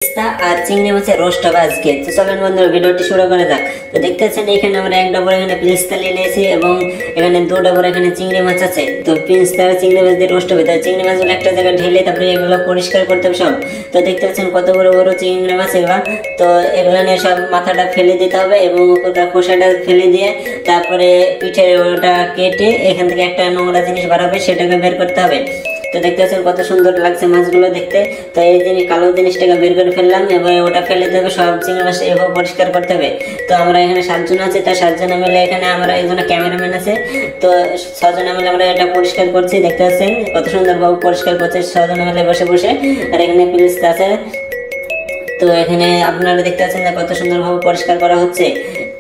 আর চিংড়ি মাছের রোস্ট হবে আজকে। তো চলেন বন্ধুরা ভিডিওটি শুরু করা যাক। তো দেখতে পাচ্ছেন এখানে আমরা এক ডাবর এখানে পিস্তা নিয়ে নিয়েছি এবং এখানে দু ডাবর এখানে চিংড়ি মাছ আছে। তো পিস্তা চিংড়ি মাছ দিয়ে রোস্ট হবে। তো চিংড়ি মাছগুলো একটা জায়গায় ঢেলে তারপরে এগুলো পরিষ্কার করতে হবে সব। তো দেখতে পাচ্ছেন কত বড় বড় চিংড়ি মাছ এগুলো। তো এগুলো নিয়ে সব মাথাটা ফেলে দিতে হবে এবং উপরকার খোসাটা ফেলে দিয়ে তারপরে পিঠের ওটা কেটে এখান থেকে একটা নোংরা জিনিস বার হবে সেটাকে বের করতে হবে। তো দেখতে পাচ্ছেন কত সুন্দর লাগছে মাছগুলো দেখতে। তো এই জিনিস কালো জিনিসটাকে বের করে ফেললাম এবং ওটা ফেলে দেবে, সব চিংড়ি মাছ এভাবে পরিষ্কার করতে হবে। তো আমরা এখানে 7 জন আছি, তাই 7 জনে মিলে এখানে আমরা একজন ক্যামেরাম্যান আছে। তো 6 জনে মিলে আমরা এটা পরিষ্কার করছি। দেখতে পাচ্ছেন কত সুন্দরভাবে পরিষ্কার করছে 6 জনে মিলে বসে বসে। আর এখানে পিস্তা আছে। তো এখানে আপনারা দেখতে পাচ্ছেন যে কত সুন্দরভাবে পরিষ্কার করা হচ্ছে।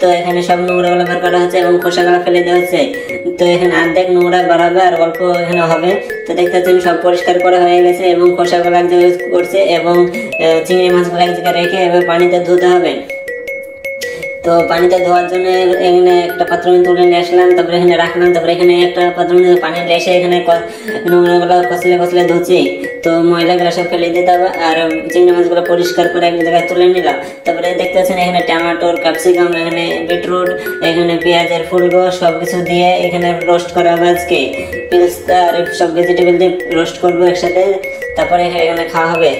তো এখানে সব নোংরাগুলো বের করা হচ্ছে এবং খোসাগুলো ফেলে দেওয়া হচ্ছে। তো এখানে অর্ধেক নোংরা বাড়াবে আর অল্প এখানে হবে। তো দেখতে পাচ্ছেন সব পরিষ্কার করা হয়ে গেছে এবং খোসাগুলো এক জায়গায় করছে এবং চিংড়ি মাছগুলো এক জায়গায় রেখে এবার পানিতে ধুতে হবে। তো পানিতে ধোয়ার জন্য এখানে একটা পাত্র তুলে নিয়ে আসলাম, তারপরে এখানে রাখলাম, তারপরে এখানে একটা পাত্র পানি এসে এখানে নোংরাগুলো কচলে কচলে ধুচ্ছি। তো ময়লাগুলো সব ফেলে দিতে হবে আর চিংড়ি মাছগুলো পরিষ্কার করে এক জায়গায় তুলে নিলাম। তারপরে দেখতে পাচ্ছেন এখানে টমেটোর, ক্যাপসিকাম, এখানে বিটরুট, এখানে পেঁয়াজের ফুলগো সব কিছু দিয়ে এখানে রোস্ট করা হবে আজকে। পিস্তা আর সব ভেজিটেবল দিয়ে রোস্ট করবো একসাথে, তারপরে এখানে খাওয়া হবে।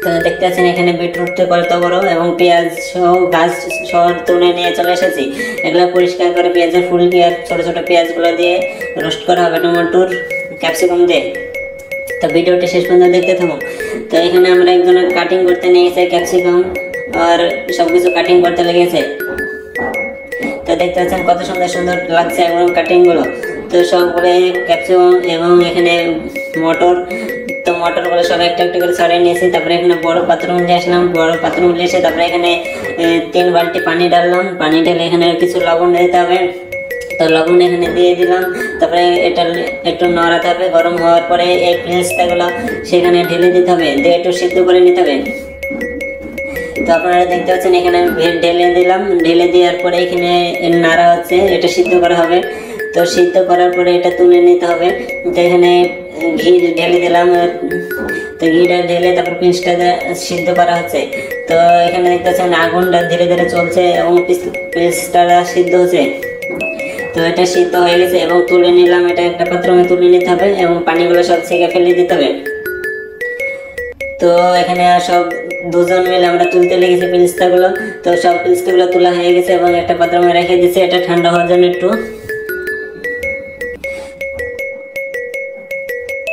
তো দেখতে পাচ্ছেন এখানে বিটরুট কত বড় এবং পেঁয়াজ সহ গাছ সহ তুলে নিয়ে চলে এসেছি। এগুলো পরিষ্কার করে পেঁয়াজের ফুল দিয়ে ছোট ছোট পেঁয়াজগুলো দিয়ে রোস্ট করা হবে টমেটোর, ক্যাপসিকাম দিয়ে। তো ভিডিওটি শেষ পর্যন্ত দেখতে থাকুন। তো এখানে আমরা একজনের কাটিং করতে নিয়েছি ক্যাপসিকাম আর সবকিছু কাটিং করতে লেগেছে। তো দেখতে পাচ্ছেন কত সুন্দর সুন্দর লাগছে একদম কাটিং গুলো। তো সবগুলো ক্যাপসিকাম এবং এখানে মটর, তো মটরগুলো সব একটা একটা করে ছড়িয়ে নিয়েছি। তারপরে এখানে বড় পাত্র নিয়ে আসলাম, বড় পাত্র নিয়ে এসে তারপরে এখানে 3 বালতি পানি ডাললাম। পানি ঢেলে এখানে কিছু লবণ দিতে হবে। তো লবণ এখানে দিয়ে দিলাম। তারপরে এটা একটু নড়াতে হবে। গরম হওয়ার পরে এই পেস্তাগুলো সেখানে ঢেলে দিতে হবে, দিয়ে একটু সিদ্ধ করে নিতে হবে। তো আপনারা দেখতে পাচ্ছেন এখানে ঢেলে দিলাম, ঢেলে দেওয়ার পরে এখানে নাড়া হচ্ছে, এটা সিদ্ধ করা হবে। তো সিদ্ধ করার পরে এটা তুলে নিতে হবে। তো এখানে ঘি ঢেলে দিলাম। তো ঘিটা ঢেলে তারপর পিসটা সিদ্ধ করা হচ্ছে। তো এখানে দেখতে পাচ্ছেন আগুনটা ধীরে ধীরে চলছে এবং পিসটা সিদ্ধ হচ্ছে। তো এটা সিদ্ধ হয়ে গেছে এবং তুলে নিলাম। এটা একটা পাত্রে তুলে নিতে হবে এবং পানিগুলো সব ছেঁকে ফেলে দিতে হবে। তো এখানে সব 2 জন মিলে আমরা তুলতে লেগেছি পিস্তাগুলো। তো সব পিস্তাগুলো তোলা হয়ে গেছে এবং একটা পাত্রে রেখে দিয়েছি এটা ঠান্ডা হওয়ার জন্য একটু।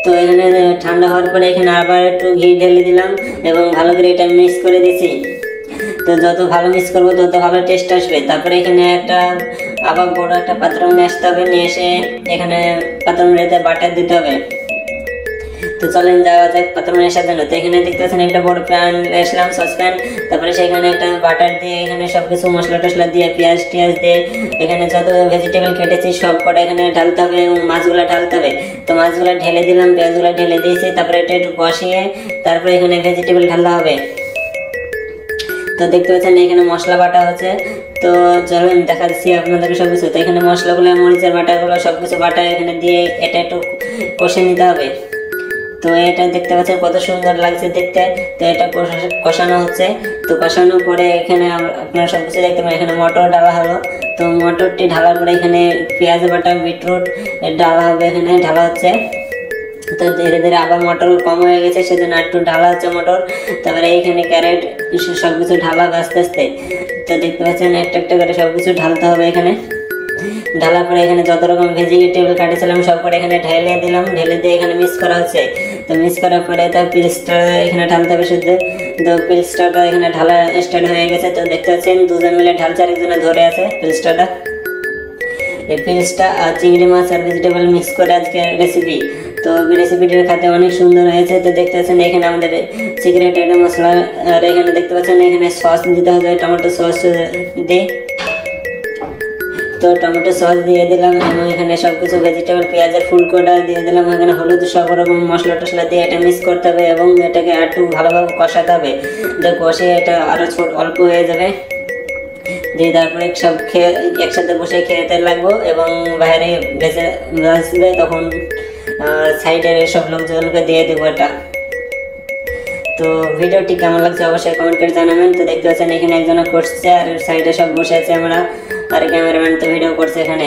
তো এখানে ঠান্ডা হওয়ার পরে এখানে আবার একটু ঘি ঢেলে দিলাম এবং ভালো করে এটা মিক্স করে দিয়েছি। তো যত ভালো মিক্স করবো তত ভালো টেস্ট আসবে। তারপরে এখানে একটা আবার বড় একটা পাত্র নিয়ে আসতে হবে, নিয়ে এসে এখানে পাত্র রেতে বাটার দিতে হবে। তো চলেন যাওয়া যাক পাত্র আসার জন্য। তো এখানে দেখতে পাচ্ছেন একটা বড় প্যান আসলাম, সসপ্যান। তারপরে সেখানে একটা বাটার দিয়ে এখানে সবকিছু মশলা টসলা দিয়ে পেঁয়াজ টিয়াজ দিয়ে এখানে যত ভেজিটেবল কেটেছি সব কটা এখানে ঢালতে হবে এবং মাছগুলো ঢালতে হবে। তো মাছগুলো ঢেলে দিলাম, পেঁয়াজগুলো ঢেলে দিয়েছি। তারপরে এটা একটু কষিয়ে তারপরে এখানে ভেজিটেবল ঢালা হবে। তো দেখতে পাচ্ছেন এখানে মশলা বাটা হচ্ছে। তো চলুন দেখা দিচ্ছি আপনাদেরকে সবকিছু। তো এখানে মশলাগুলো, মরিচের বাটাগুলো সবকিছু বাটা এখানে দিয়ে এটা একটু কষে নিতে হবে। তো এটা দেখতে পাচ্ছেন কত সুন্দর লাগছে দেখতে। তো এটা কষানো হচ্ছে। তো কষানোর পরে এখানে আপনারা সবকিছু দেখতে পাবেন এখানে মটর ঢালা হলো। তো মটরটি ঢালার পরে এখানে পেঁয়াজ বাটা, বিটরুট ঢালা হবে, এখানে ঢালা হচ্ছে। তো ধীরে ধীরে আবার মটর কম হয়ে গেছে সেজন্য একটু ঢালা হচ্ছে মটর। তারপরে এইখানে ক্যারেট সবকিছু ঢালা আস্তে আস্তে। তো দেখতে পাচ্ছেন একটা একটা করে সবকিছু ঢালতে হবে এখানে। ঢালার পরে এখানে যত রকম ভেজিটেবল কাটেছিলাম সব করে এখানে ঢেলে দিলাম, ঢেলে দিয়ে এখানে মিক্স করা হচ্ছে। তো মিক্স করার পরে তার পিসটা এখানে ঢালতে হবে শুদ্ধ। তো পিসটা এখানে ঢালা স্টার্ট হয়ে গেছে। তো দেখতে পাচ্ছেন 2 জন মিলে ঢালছে, আরেকজনে ধরে আছে পিসটা। এই পিসটা আর চিংড়ি মাছ আর ভেজিটেবল মিক্স করে আজকে রেসিপি। তো রেসিপিটা খেতে অনেক সুন্দর হয়েছে। তো দেখতে পাচ্ছেন এখানে আমাদের সিক্রেট একটা মশলা। আর এখানে দেখতে পাচ্ছেন এখানে সস দিতে হবে, টমেটো সস দিয়ে। তো টমেটো সস দিয়ে দিলাম এবং এখানে সবকিছু ভেজিটেবল পেঁয়াজের ফুলকোটা দিয়ে দিলাম। এখানে হলুদ সব রকম মশলা টসলা দিয়ে এটা মিক্স করতে হবে এবং এটাকে একটু ভালোভাবে কষাতে হবে। তো কষিয়ে এটা আরো অল্প হয়ে যাবে। দিয়ে তারপরে সব খেয়ে একসাথে বসে খেতে লাগবো এবং বাইরে ভেজে আসবে তখন সাইডের সব লোকজনকে দিয়ে দেবো এটা। তো ভিডিওটি কেমন লাগছে অবশ্যই কমেন্ট করে জানাবেন। তো দেখতে পাচ্ছেন এখানে একজন করছে আর সাইডে সব বসে আছে আমরা, আর ক্যামেরাম্যান তো ভিডিও করছে এখানে।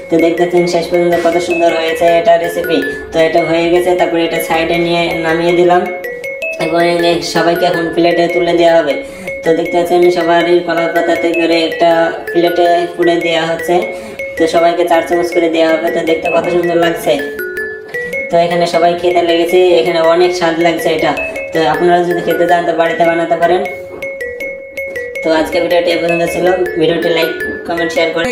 তো দেখতেছেন শেষ পর্যন্ত কত সুন্দর হয়েছে এটা রেসিপি। তো এটা হয়ে গেছে, তারপরে এটা সাইডে নিয়ে নামিয়ে দিলাম এবং সবাইকে এখন প্লেটে তুলে দেওয়া হবে। তো দেখতে পাচ্ছেন সবারই কলার পাতাতে করে একটা প্লেটে পুড়ে দেওয়া হচ্ছে। তো সবাইকে 4 চামচ করে দেওয়া হবে। তো দেখতে কত সুন্দর লাগছে। তো এখানে সবাই খেতে লেগেছে, এখানে অনেক স্বাদ লাগছে এটা। তো আপনারা যদি খেতে চান তো বাড়িতে বানাতে পারেন। তো আজকে ভিডিওটি এই পর্যন্ত ছিল। ভিডিওটি লাইক কমেন্ট শেয়ার করে